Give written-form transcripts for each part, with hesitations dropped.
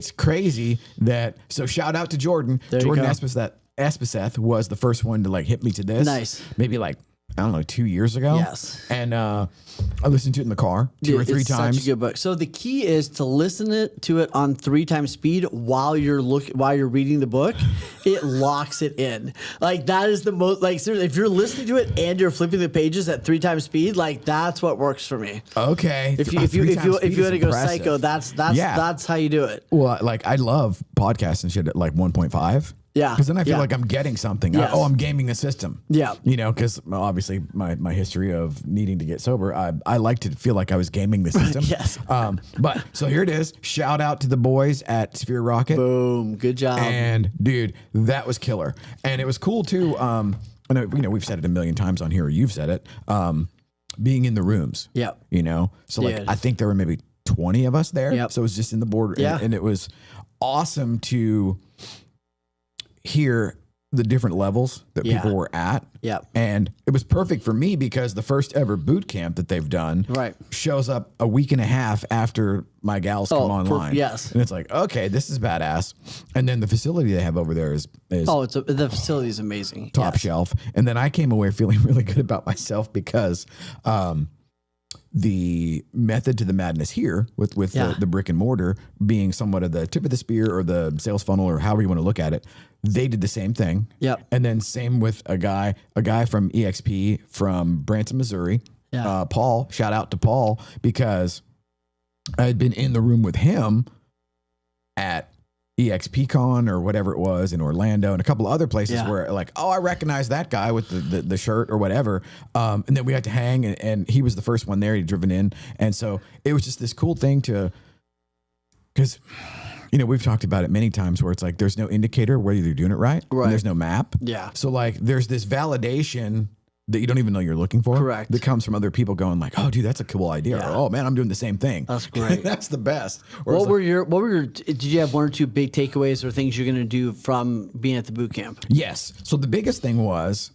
it's crazy that, so shout out to Jordan. There you Jordan go. Espeseth was the first one to like hit me to this. Nice. Maybe like, I don't know, 2 years ago. Yes. And I listened to it in the car two or three it's times. Such a good book. So the key is to listen to it on 3 times speed while you're reading the book. It locks it in. Like that is the most, like seriously, if you're listening to it and you're flipping the pages at 3 times speed, like that's what works for me. Okay. If you had to go psycho, that's how you do it. Well, like I love podcasts and shit at like 1.5. Yeah. Because then I feel Yeah. like I'm getting something. Yes. I'm gaming the system. Yeah. You know, because obviously my history of needing to get sober, I like to feel like I was gaming the system. Yes. But so here it is. Shout out to the boys at Sphere Rocket. Boom. Good job. And dude, that was killer. And it was cool too. I know, we've said it a million times on here, or you've said it. Being in the rooms. Yeah. You know, so like Dude. I think there were maybe 20 of us there. Yep. So it was just in the border. Yeah. And it was awesome to hear the different levels that Yeah. people were at. Yep. And it was perfect for me because the first ever boot camp that they've done Right. shows up a week and a half after my gals come online. yes. And it's like, okay, this is badass. And then the facility they have over there is The facility is amazing. top Yes. shelf. And then I came away feeling really good about myself because the method to the madness here with Yeah. the brick and mortar being somewhat of the tip of the spear or the sales funnel or however you want to look at it, they did the same thing. Yep. And then same with a guy from EXP from Branson, Missouri. Yeah. Paul, shout out to Paul because I had been in the room with him at EXPCon or whatever it was in Orlando and a couple of other places Yeah. where like, oh, I recognize that guy with the shirt or whatever. And then we had to hang and he was the first one there. He'd driven in. And so it was just this cool thing because, we've talked about it many times where it's like, there's no indicator whether you're doing it right. Right. And there's no map. Yeah. So like, there's this validation that you don't even know you're looking for. Correct. That comes from other people going like, oh dude, that's a cool idea. Yeah. Or, oh man, I'm doing the same thing. That's great. That's the best. Or What it's were your, did you have 1 or 2 big takeaways or things you're going to do from being at the boot camp? Yes. So the biggest thing was,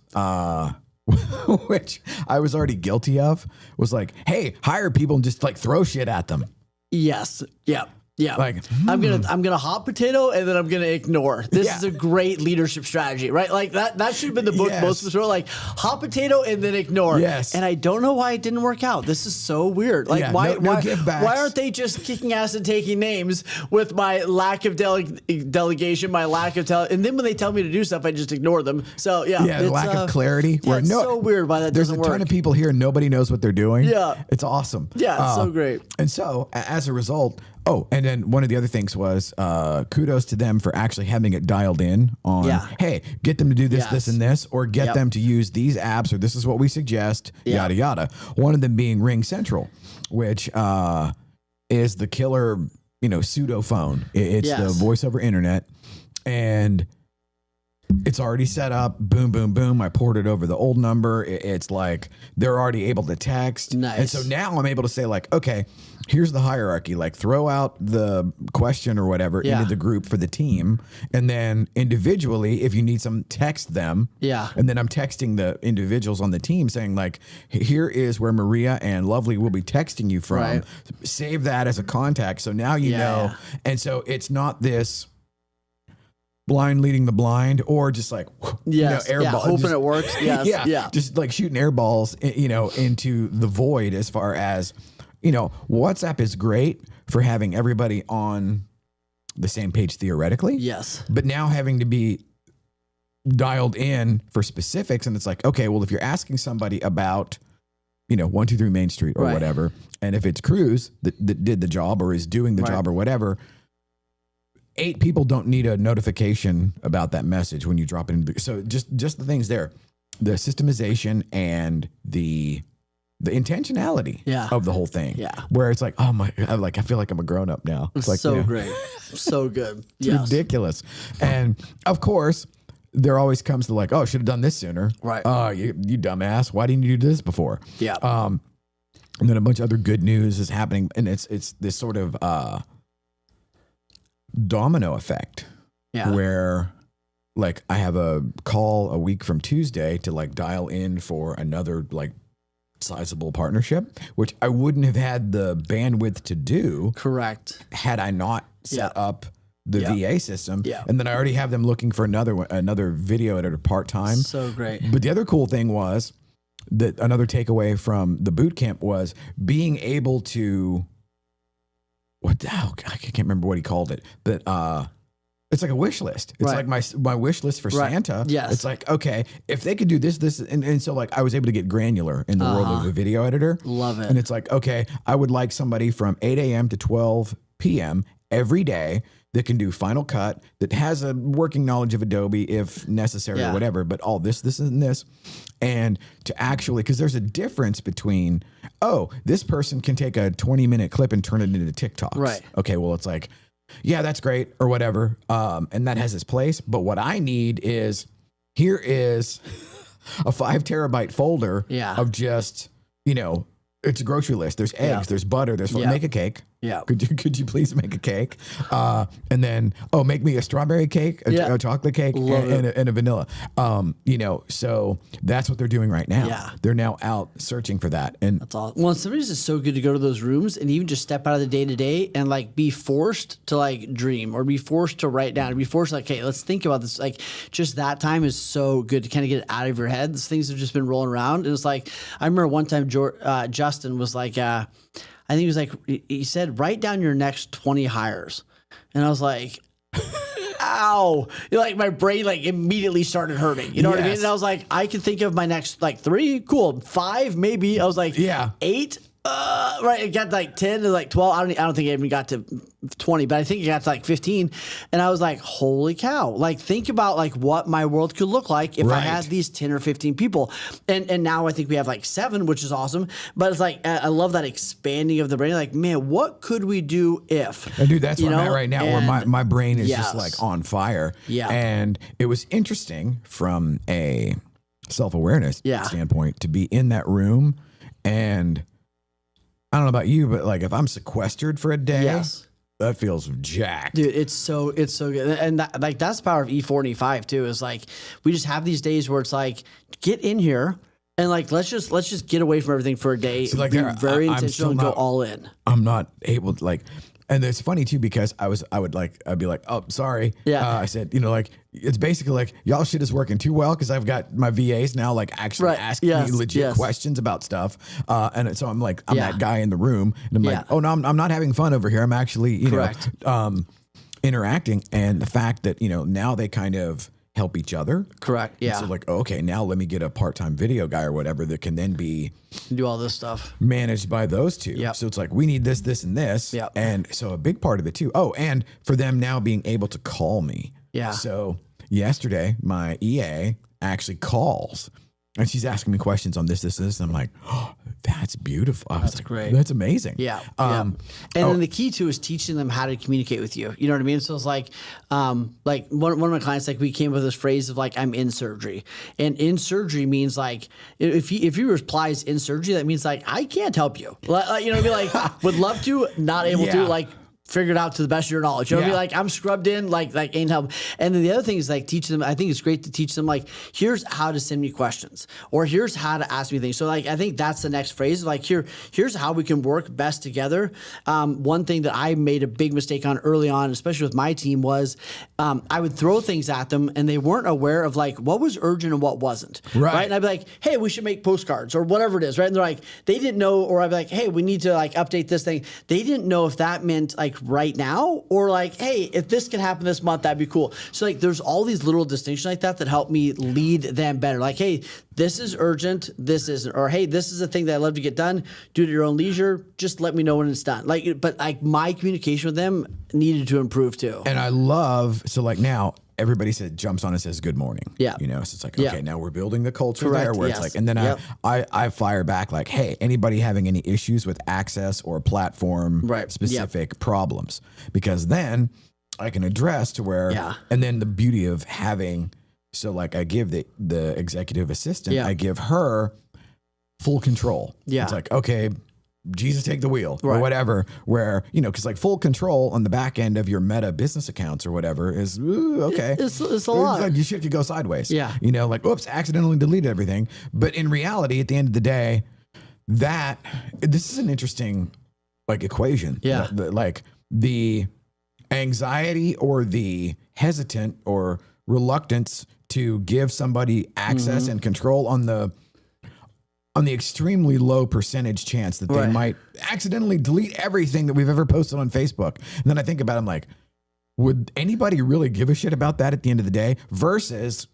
which I was already guilty of, was like, hey, hire people and just like throw shit at them. Yes. Yeah. Yeah. Like, I'm gonna hot potato and then I'm gonna ignore. This Yeah. is a great leadership strategy, right? Like that should have been the book Yes. most of us wrote, like hot potato and then ignore. Yes. And I don't know why it didn't work out. This is so weird. Like Yeah, why no give backs. why aren't they just kicking ass and taking names with my lack of delegation, my lack of and then when they tell me to do stuff, I just ignore them. So yeah. Yeah, the it's, lack of clarity. Yeah, it's so weird why that there's doesn't a ton work. of people here and nobody knows what they're doing. Yeah. It's awesome. Yeah, it's so great. And so as a result, and then one of the other things was kudos to them for actually having it dialed in on, Yeah. hey, get them to do this, Yes. this, and this, or get Yep. them to use these apps, or this is what we suggest, Yeah. yada, yada. One of them being Ring Central, which is the killer, pseudo phone. It's Yes. the voice over internet. And it's already set up. Boom, boom, boom. I ported over the old number. It's like they're already able to text. Nice. And so now I'm able to say like, okay, here's the hierarchy. Like throw out the question or whatever Yeah. into the group for the team. And then individually, if you need some, text them. Yeah. And then I'm texting the individuals on the team saying like, here is where Maria and Lovely will be texting you from. Right. Save that as a contact. So now you Yeah, know. yeah. And so it's not this blind leading the blind or just like, Yes. air Yeah, ball. hoping just- it works. Yes. Yeah. Just like shooting air balls, into the void as far as, WhatsApp is great for having everybody on the same page theoretically. Yes. But now having to be dialed in for specifics. And it's like, okay, well, if you're asking somebody about, 123 Main Street or Right. whatever, and if it's Cruz that did the job or is doing the Right. job or whatever, 8 people don't need a notification about that message when you drop it into so just the things there, the systemization and the intentionality Yeah. of the whole thing. Yeah. Where it's like, oh my, I feel like I'm a grown up now. It's like, so great. So good. it's Yes. ridiculous. And of course, there always comes to like, oh, should have done this sooner. Right. Oh, you dumbass. Why didn't you do this before? Yeah. And then a bunch of other good news is happening. And it's this sort of domino effect Yeah. where like I have a call a week from Tuesday to like dial in for another like sizable partnership, which I wouldn't have had the bandwidth to do Correct. had I not set Yeah. up the Yeah. VA system. Yeah. And then I already have them looking for another video editor part-time. So great. But the other cool thing was that another takeaway from the boot camp was being able to, what the hell? I can't remember what he called it, but it's like a wish list. It's Right. like my wish list for Right. Santa. Yes. It's like, okay, if they could do this, and so like I was able to get granular in the world of a video editor. Love it. And it's like, okay, I would like somebody from 8 a.m. to 12 p.m. every day that can do Final Cut, that has a working knowledge of Adobe if necessary Yeah. or whatever, but all this, and this. And to actually, because there's a difference between, oh, this person can take a 20-minute clip and turn it into TikToks. Right. Okay, well, it's like, yeah, that's great or whatever. And that has its place. But what I need is, here is a 5 terabyte folder Yeah. of just, it's a grocery list. There's eggs, Yeah. there's butter, there's Yeah. make a cake. Yeah. Could you please make a cake? And then, make me a strawberry cake, a chocolate cake, Love and a vanilla. So that's what they're doing right now. Yeah. They're now out searching for that. And That's all. Well, sometimes it's so good to go to those rooms and even just step out of the day to day and like be forced to like dream or be forced to write down or be forced to like, okay, let's think about this. Like just that time is so good to kind of get it out of your head. These things have just been rolling around. And it's like, I remember one time Justin was like, I think he was like, he said, write down your next 20 hires. And I was like, ow. Like my brain like immediately started hurting. You know what I mean? Yes. And I was like, I can think of my next like 3, cool. 5, maybe. I was like, Yeah. 8. Right, it got to like 10 to like 12. I don't think it even got to 20, but I think it got to like 15. And I was like, holy cow. Like think about like what my world could look like if I Right. had these 10 or 15 people. And now I think we have like 7, which is awesome. But it's like I love that expanding of the brain. Like, man, what could we do if? And dude, that's You where I'm know? at right now, where And- my brain is just Yes. like on fire. Yeah. And it was interesting from a self-awareness Yeah. standpoint to be in that room. And I don't know about you, but like if I'm sequestered for a day, Yes. that feels jacked. Dude, it's so good, and that, like that's the power of E4 and E5 too. Is like we just have these days where it's like get in here and like let's just get away from everything for a day. So, like, be there- very I'm intentional still and go not- all in. I'm not able to like, and it's funny too because I'd be like, oh, sorry. Yeah. I said, like it's basically like y'all shit is working too well because I've got my VAs now like actually Right. asking Yes. me legit Yes. questions about stuff, and so I'm like I'm Yeah. that guy in the room, and I'm Yeah. like, oh no, I'm not having fun over here. I'm actually Correct. interacting, and the fact that now they kind of help each other. Correct. Yeah. So like, okay, now let me get a part-time video guy or whatever that can then be Do all this stuff. managed by those two. Yep. So it's like we need this, and this. Yep. And so a big part of it too. Oh, and for them now being able to call me. Yeah. So yesterday, my EA actually calls and she's asking me questions on this. And I'm like, oh, that's beautiful. I was like, great. That's amazing. Yeah. Yeah. And then the key too is teaching them how to communicate with you. You know what I mean? So it's like one of my clients, like we came up with this phrase of like, I'm in surgery, and in surgery means like, if he replies in surgery, that means like, I can't help you. Like, you know what I mean? Like would love to, not able to, Yeah. like, figure it out to the best of your knowledge. You know what I mean? Yeah. Like I'm scrubbed in, like ain't help. And then the other thing is like teach them. I think it's great to teach them like, here's how to send me questions, or here's how to ask me things. So like I think that's the next phrase. Like here's how we can work best together. One thing that I made a big mistake on early on, especially with my team, was I would throw things at them and they weren't aware of like what was urgent and what wasn't. Right. And I'd be like, hey, we should make postcards or whatever it is. Right. And they're like, they didn't know, or I'd be like, hey, we need to like update this thing. They didn't know if that meant like right now or like, hey, if this can happen this month, that'd be cool. So like there's all these little distinctions like that help me lead them better. Like, hey, this is urgent, this isn't, or hey, this is a thing that I love to get done. Do it at your own leisure. Just let me know when it's done. Like, but like my communication with them needed to improve too. And I love, so like now everybody jumps on and says good morning. Yeah. So it's like, Yeah. okay, now we're building the culture Correct, there where yes. it's like, and then Yep. I fire back like, hey, anybody having any issues with access or platform Right. specific problems? Because then I can address to where, Yeah. and then the beauty of having, so like I give the executive assistant, Yeah. I give her full control. Yeah. It's like, okay, Jesus, take the wheel or Right. whatever, where, because like full control on the back end of your Meta business accounts or whatever is okay. It's a lot. Like, your shit could go sideways. Yeah. Like, oops, accidentally deleted everything. But in reality, at the end of the day, this is an interesting like equation. Yeah. anxiety or the hesitant or reluctance to give somebody access and control on the extremely low percentage chance that they might accidentally delete everything that we've ever posted on Facebook. And then I think about it, I'm like, would anybody really give a shit about that at the end of the day? Versus,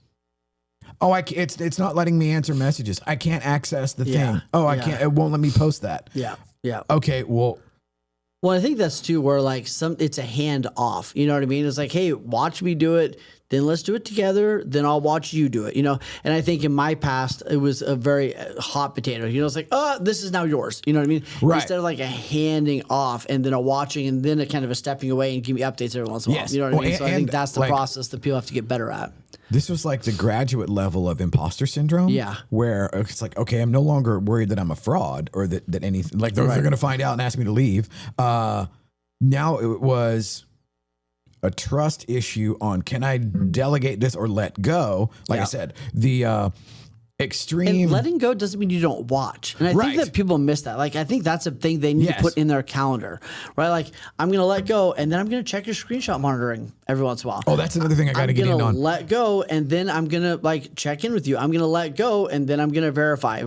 it's not letting me answer messages. I can't access the thing. I can't. It won't let me post that. Yeah. Yeah. Okay. Well, I think that's too where like it's a hand off. You know what I mean? It's like, hey, watch me do it. Then let's do it together. Then I'll watch you do it. You know. And I think in my past, it was a very hot potato. You know, it's like, this is now yours. You know what I mean? Right. Instead of like a handing off and then a watching and then a kind of a stepping away and give me updates every once in a while. You know what I mean? So I think that's the process that people have to get better at. This was like the graduate level of imposter syndrome. Yeah. Where it's like, okay, I'm no longer worried that I'm a fraud or that anything, like they're going to find out and ask me to leave. Now it was a trust issue on, can I delegate this or let go? Like I said, the extreme. And letting go doesn't mean you don't watch. And I think that people miss that. Like, I think that's a thing they need to put in their calendar, right? Like, I'm going to let go and then I'm going to check your screenshot monitoring every once in a while. Oh, that's another thing I got to get in on. I'm going to let go and then I'm going to like check in with you. I'm going to let go and then I'm going to verify.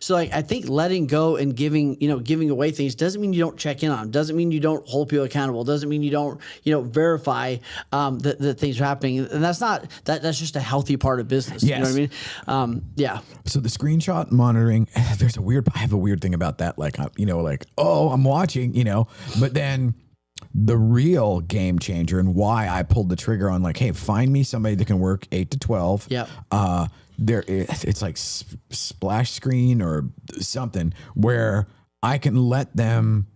So like, I think letting go and giving away things doesn't mean you don't check in on them. Doesn't mean you don't hold people accountable. Doesn't mean you don't, verify that things are happening. And that's that's just a healthy part of business. You know what I mean? Yeah. So the screenshot monitoring, I have a weird thing about that. Like, I'm watching, but then the real game changer and why I pulled the trigger on like, hey, find me somebody that can work 8 to 12. Yeah. It's like splash screen or something where I can let them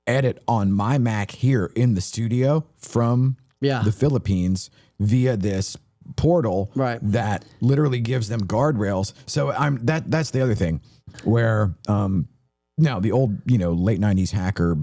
edit on my Mac here in the studio from the Philippines via this portal that literally gives them guardrails. So that's the other thing where now the old late 90s hacker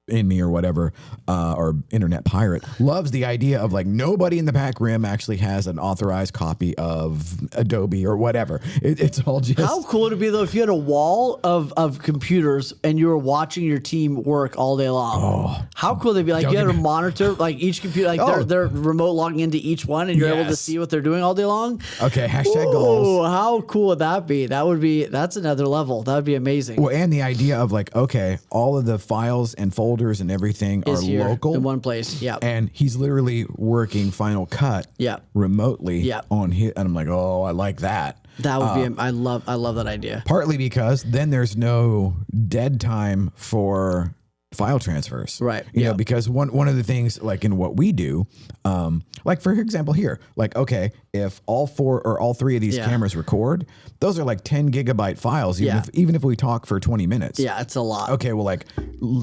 in me or whatever, or internet pirate loves the idea of like nobody in the back rim actually has an authorized copy of Adobe or whatever. It's all just. How cool would it be though if you had a wall of computers and you were watching your team work all day long? Oh, how cool would it be? Like you had a monitor, like each computer, like they're remote logging into each one and you're able to see what they're doing all day long. Okay, hashtag goals. How cool would that be? That's another level. That would be amazing. Well, and the idea of like, okay, all of the files and folders and everything are local in one place. Yeah. And he's literally working Final Cut remotely on his, and I'm like, oh, I like that. That would be, I love that idea. Partly because then there's no dead time for file transfers. Right. You know, because one of the things like in what we do, like for example here, like, okay, if all 4 or all 3 of these cameras record, those are like 10 gigabyte files, even if we talk for 20 minutes. Yeah, it's a lot. Okay, well, like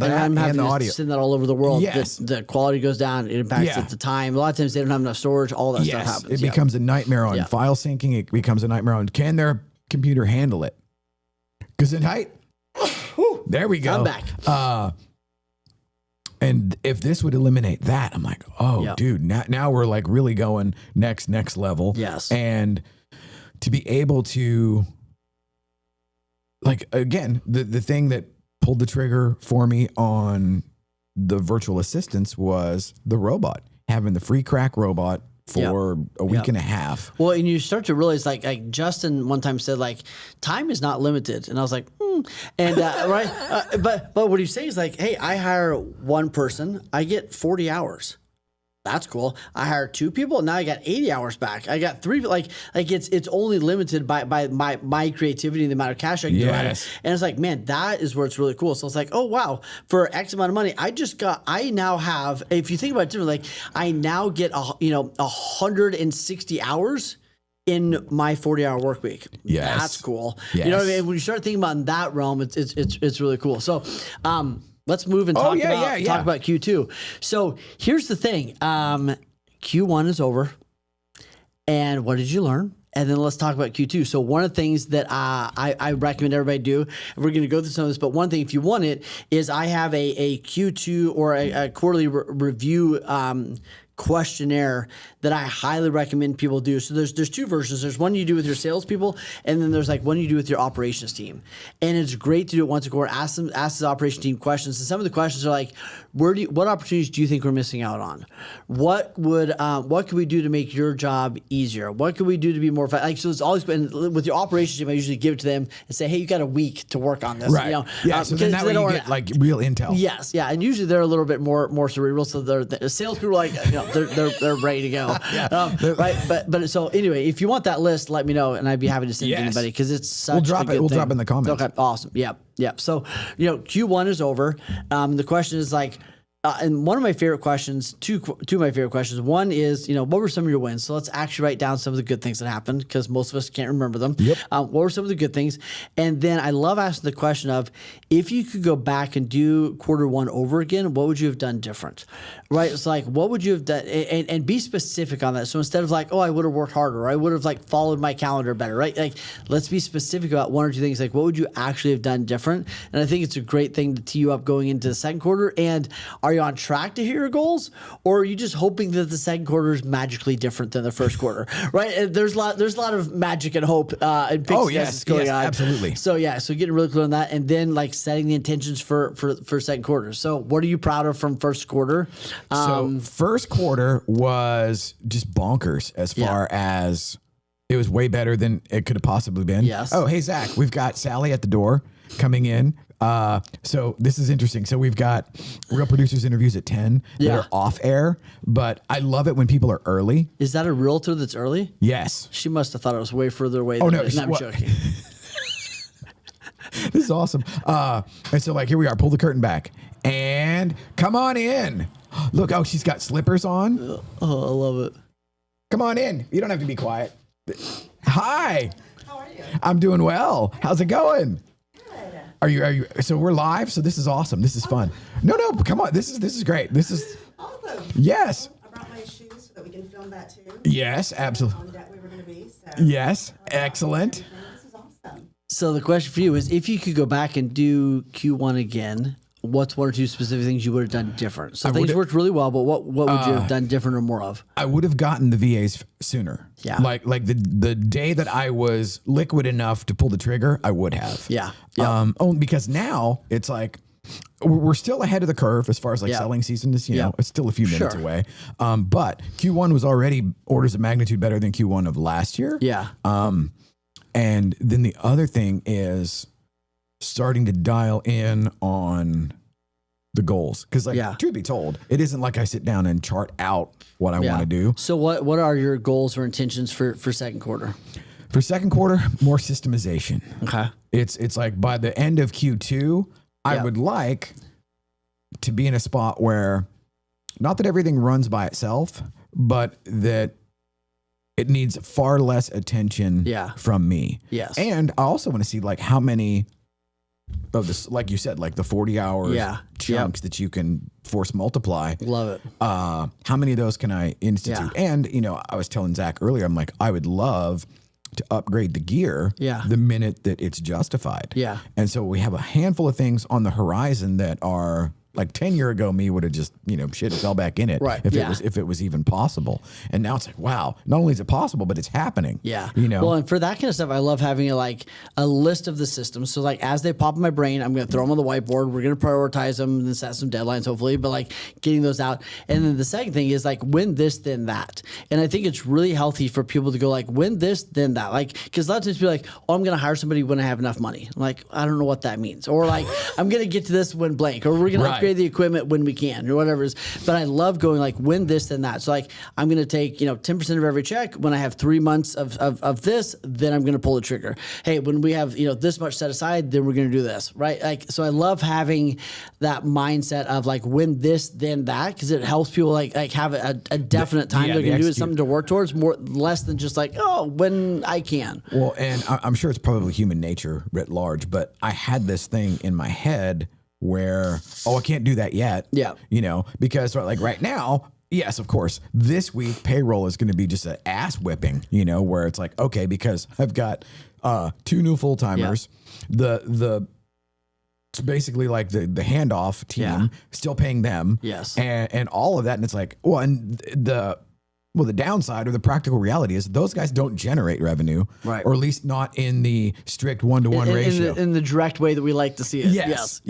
that I'm having the audio. Send that all over the world. Yes. The quality goes down. It impacts it, the time. A lot of times they don't have enough storage. All that stuff happens. It becomes a nightmare on file syncing. It becomes a nightmare on, can their computer handle it? Because in height, there we go. I'm back. And if this would eliminate that, I'm like, dude, now we're like really going next level. Yes. And to be able to, like, again, the thing that pulled the trigger for me on the virtual assistants was the robot, having the free crack robot for a week and a half. Well, and you start to realize, like Justin one time said, like, time is not limited. And I was like, And but what he's saying is like, hey, I hire one person, I get 40 hours. That's cool. I hired 2 people, now I got 80 hours back. I got 3, like it's only limited by my creativity and the amount of cash I can do at it. And it's like, man, that is where it's really cool. So it's like, oh wow, for X amount of money, I now have, if you think about it differently, like I now get 160 hours in my 40-hour work week. Yes. That's cool. Yes. You know what I mean? When you start thinking about in that realm, it's really cool. So let's move and talk about Q2. So here's the thing. Q1 is over. And what did you learn? And then let's talk about Q2. So one of the things that I recommend everybody do, and we're going to go through some of this, but one thing, if you want it, is I have a Q2 or a quarterly review questionnaire that I highly recommend people do. So there's two versions. There's one you do with your salespeople, and then there's like one you do with your operations team. And it's great to do it once a quarter. Ask the operations team questions. And some of the questions are like, what opportunities do you think we're missing out on? What could we do to make your job easier? What could we do to be more like? So it's always been with your operations team. I usually give it to them and say, hey, you got a week to work on this. Right. You know, Yeah. So then that way you get like real intel. Yes, yeah, and usually they're a little bit more cerebral. So the salespeople are like, they're ready to go. Right, but so anyway, if you want that list, let me know, and I'd be happy to send it to anybody because it's such. We'll drop a good it. We'll thing. drop it in the comments. Okay, awesome. Yeah. So Q1 is over. The question is like. And one of my favorite questions, two of my favorite questions. One is, what were some of your wins? So let's actually write down some of the good things that happened because most of us can't remember them. Yep. What were some of the good things? And then I love asking the question of, if you could go back and do quarter one over again, what would you have done different? Right? It's like, what would you have done? And be specific on that. So instead of like, oh, I would have worked harder, or I would have like followed my calendar better, right? Like, let's be specific about one or two things. Like, what would you actually have done different? And I think it's a great thing to tee you up going into the second quarter. And are you on track to hit your goals, or are you just hoping that the second quarter is magically different than the first quarter? Right? And there's a lot of magic and hope and pixie going on. Absolutely. So getting really clear on that, and then like setting the intentions for second quarter. So what are you proud of from first quarter? So first quarter was just bonkers as far as it was way better than it could have possibly been. Yes. Oh, hey Zach, we've got Sally at the door coming in. So this is interesting. So we've got Real Producers interviews at 10 that are off air, but I love it when people are early. Is that a realtor that's early? Yes. She must have thought it was way further away. Oh, than no, it is. I'm joking. This is awesome. And so like, here we are, pull the curtain back and come on in. Look, she's got slippers on. Oh, I love it. Come on in. You don't have to be quiet. Hi. How are you? I'm doing well. How's it going? Good. Are you? So we're live. So this is awesome. This is fun. No, come on. This is great. This is Awesome. yes, I brought my shoes so that we can film that too. yes, absolutely. On that we were going to be. So Yes, excellent. This is awesome. So the question for you is, if you could go back and do Q1 again, what's one or two specific things you would have done different? So things worked really well, but what would you have done different or more of? I would have gotten the VAs sooner. Yeah. Like the day that I was liquid enough to pull the trigger, I would have. Yeah. Only because now it's like we're still ahead of the curve as far as like selling season is, it's still a few minutes away. But Q1 was already orders of magnitude better than Q1 of last year. Yeah. And then the other thing is starting to dial in on the goals. Because truth be told, it isn't like I sit down and chart out what I want to do. So what are your goals or intentions for second quarter? For second quarter, more systemization. Okay. It's like by the end of Q2, I would like to be in a spot where not that everything runs by itself, but that it needs far less attention from me. Yes. And I also want to see like how many of this, like you said, like the 40 hours chunks that you can force multiply. Love it. How many of those can I institute? And, I was telling Zach earlier, I'm like, I would love to upgrade the gear the minute that it's justified. Yeah. And so we have a handful of things on the horizon that are like 10 years ago, me would have just, shit, fell back in it. Right. If it was even possible. And now it's like, wow, not only is it possible, but it's happening. Yeah. Well, and for that kind of stuff, I love having a list of the systems. So like as they pop in my brain, I'm going to throw them on the whiteboard. We're going to prioritize them and set some deadlines, hopefully, but like getting those out. And then the second thing is like when this, then that. And I think it's really healthy for people to go like when this, then that. Like, because a lot of times people are like, oh, I'm going to hire somebody when I have enough money. I'm like, I don't know what that means. Or like, I'm going to get to this when blank, or we're going to upgrade the equipment when we can, or whatever it is. But I love going like when this, then that. So like I'm going to take 10% of every check. When I have 3 months of this, then I'm going to pull the trigger. Hey, when we have this much set aside, then we're going to do this, right? Like so, I love having that mindset of like when this, then that, because it helps people like have a definite time they're going to do it, something to work towards, less than just like when I can. Well, and I'm sure it's probably human nature writ large, but I had this thing in my head where, I can't do that yet. Yeah. Because like right now, yes, of course, this week payroll is going to be just an ass whipping, where it's like, okay, because I've got 2 new full-timers. The it's basically like the handoff team, Yeah. still paying them. Yes. And all of that. And it's like, well, and the downside or the practical reality is those guys don't generate revenue, Right. or at least not in the strict 1-to-1 ratio. in the direct way that we like to see it. Yes.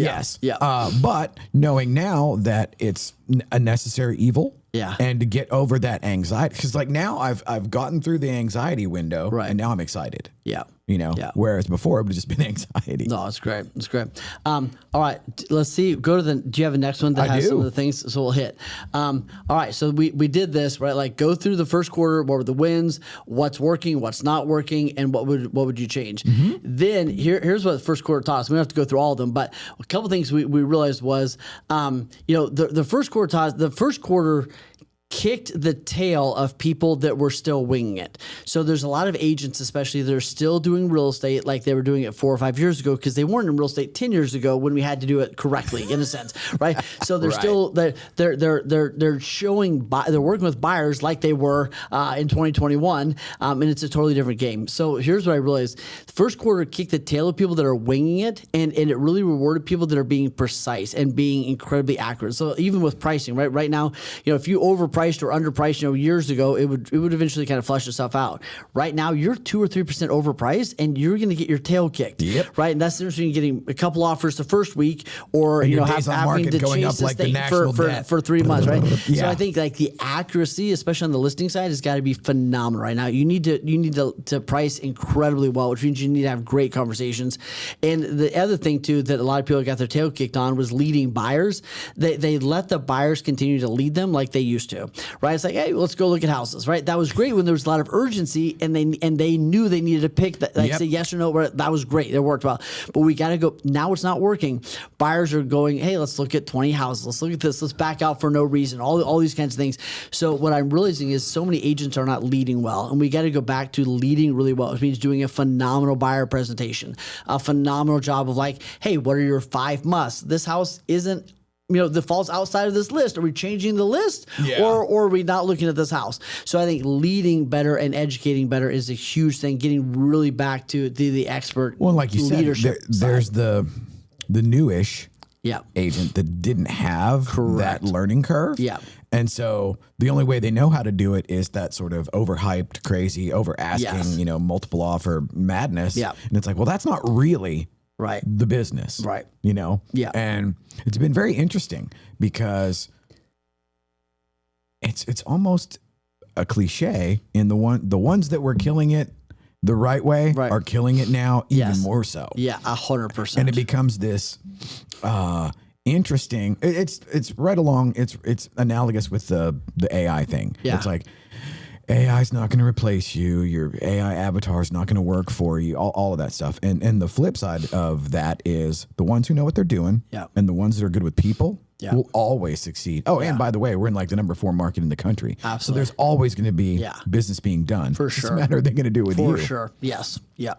Yeah. But knowing now that it's a necessary evil, Yeah. and to get over that anxiety, because like now I've gotten through the anxiety window, Right. and now I'm excited. Yeah. Yeah. Whereas before it would have just been anxiety. No, it's great. It's great. All right, let's see. Go to do you have a next one that I has do. some of the things? So we'll hit. All right, so we did this, right? Like go through the first quarter. What were the wins? What's working? What's not working? And what would you change? Mm-hmm. Then here's what the first quarter taught us. We don't have to go through all of them, but a couple things we realized was, the first quarter taught us, the first quarter kicked the tail of people that were still winging it. So there's a lot of agents, especially, that are still doing real estate like they were doing it 4 or 5 years ago, because they weren't in real estate 10 years ago when we had to do it correctly, in a sense, right? So they're Right. still they're showing they're working with buyers like they were in 2021, and it's a totally different game. So here's what I realized: the first quarter kicked the tail of people that are winging it, and it really rewarded people that are being precise and being incredibly accurate. So even with pricing, right now, if you overprice or underpriced, years ago, it would eventually kind of flush itself out. Right now, you're 2 or 3% overpriced, and you're going to get your tail kicked. Yep. Right, and that's the difference between getting a couple offers the first week, or And your having days on market to going chase up this like the thing national debt. for 3 months. Right. So Yeah. I think like the accuracy, especially on the listing side, has got to be phenomenal right now. You need to price incredibly well, which means you need to have great conversations. And the other thing too that a lot of people got their tail kicked on was leading buyers. They let the buyers continue to lead them like they used to. Right. It's like, hey, let's go look at houses. Right. That was great when there was a lot of urgency, and they knew they needed to pick that, like, Yep. say yes or no. Where that was great. It worked well. But we got to go now. It's not working. Buyers are going, hey, let's look at 20 houses. Let's look at this. Let's back out for no reason. All these kinds of things. So what I'm realizing is so many agents are not leading well, and we got to go back to leading really well, which means doing a phenomenal buyer presentation, a phenomenal job of like, hey, what are your 5 musts? This house isn't, that falls outside of this list. Are we changing the list, Yeah. or are we not looking at this house? So I think leading better and educating better is a huge thing. Getting really back to the expert. Well, like you said, leadership. there's the newish Yeah. agent that didn't have Correct. that learning curve. Yeah. And so the only way they know how to do it is that sort of overhyped, crazy, over asking, Yes. multiple offer madness. Yeah. And it's like, well, that's not really Right. the business. Right. Yeah. And it's been very interesting because it's almost a cliche in the ones that were killing it the right way Right. are killing it now even Yes. more so. Yeah. 100%. And it becomes this interesting. It's right along. It's analogous with the AI thing. Yeah. It's like AI is not going to replace you. Your AI avatar is not going to work for you. All of that stuff. And the flip side of that is the ones who know what they're doing. Yeah. And the ones that are good with people. Yeah. Will always succeed. Oh, and by the way, we're in like the number 4 market in the country. So Absolutely. there's always going to be Yeah. business being done. For It's sure. a matter of they're going to do it with For you. sure. Yes. Yeah.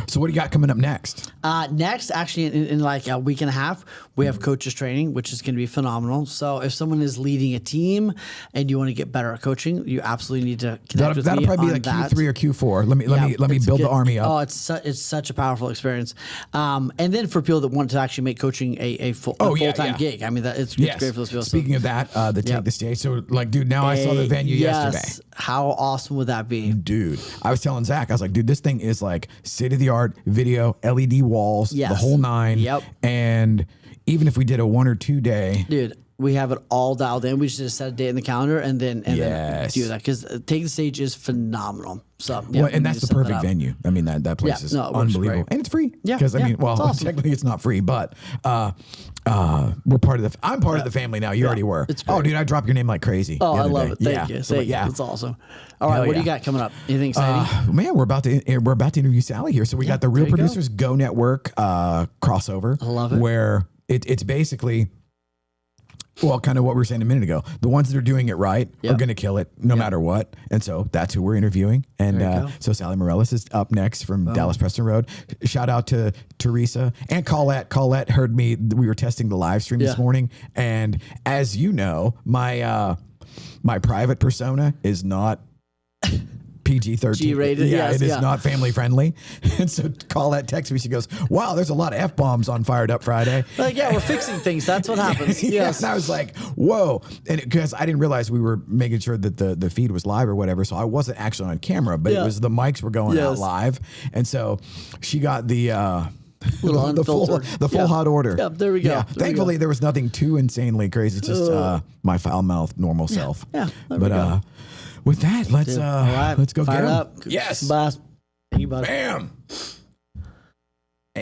So what do you got coming up next? Next, actually, in like a week and a half, we have coaches training, which is going to be phenomenal. So if someone is leading a team and you want to get better at coaching, you absolutely need to connect with That'll me probably be on like that. Q3 or Q4. Let me it's build good. the army up. Oh, it's such a powerful experience. And then for people that want to actually make coaching a full-time gig, I mean, it's great for those people. Speaking of that, the Take the Stage. So, like, dude, now I saw the venue yesterday. How awesome would that be? Dude, I was telling Zach, I was like, dude, this thing is like state of the art video, LED walls, Yes. the whole 9. Yep. And even if we did a 1 or 2 day, Dude, we have it all dialed in. We just set a date in the calendar and then Yes. do that, because Take the Stage is phenomenal. So well, we and need that's to the set that perfect up. venue. I mean, that place Yeah, is no, it works unbelievable. great. And it's free. Yeah, Because, I yeah, mean, well, it's awesome. technically it's not free, but we're part of I'm part of the family now. You already were. it's Oh, great. dude, I dropped your name like crazy. Oh, the I other love day. it. Thank Yeah. you. So, Thank yeah. you. It's awesome. All right, Hell what do you yeah. got coming up? Anything exciting? Man, we're about to interview Sally here. So we got the Real there you go. Producers Go Network crossover. I love it. Where it's basically, well, kind of what we were saying a minute ago. The ones that are doing it right are Yep. going to kill it no matter what. And so that's who we're interviewing. And There you go. so Sally Morellis is up next from Dallas Preston Road. Shout out to Teresa and Colette. Colette heard me. We were testing the live stream this Yeah. morning. And as you know, my private persona is not PG-13. G-rated, Yeah, yes, it is yeah. not family friendly. And so Colette texted me. She goes, "Wow, there's a lot of F-bombs on Fired Up Friday." Like, yeah, we're fixing things. That's what happens. Yeah, Yes. and I was like, "Whoa!" And because I didn't realize we were making sure that the feed was live or whatever, so I wasn't actually on camera, but Yeah. it was the mics were going out Yes. live, and so she got the Little the full unfiltered. Yeah. hot order. Yeah, there we go. Yeah, There we thankfully go. there was nothing too insanely crazy. It's just my foul mouth normal self. Yeah, there but we go. With that, let's All right. let's go Fire get 'em. up. Yes. Boss. Thank you, bud. Bam.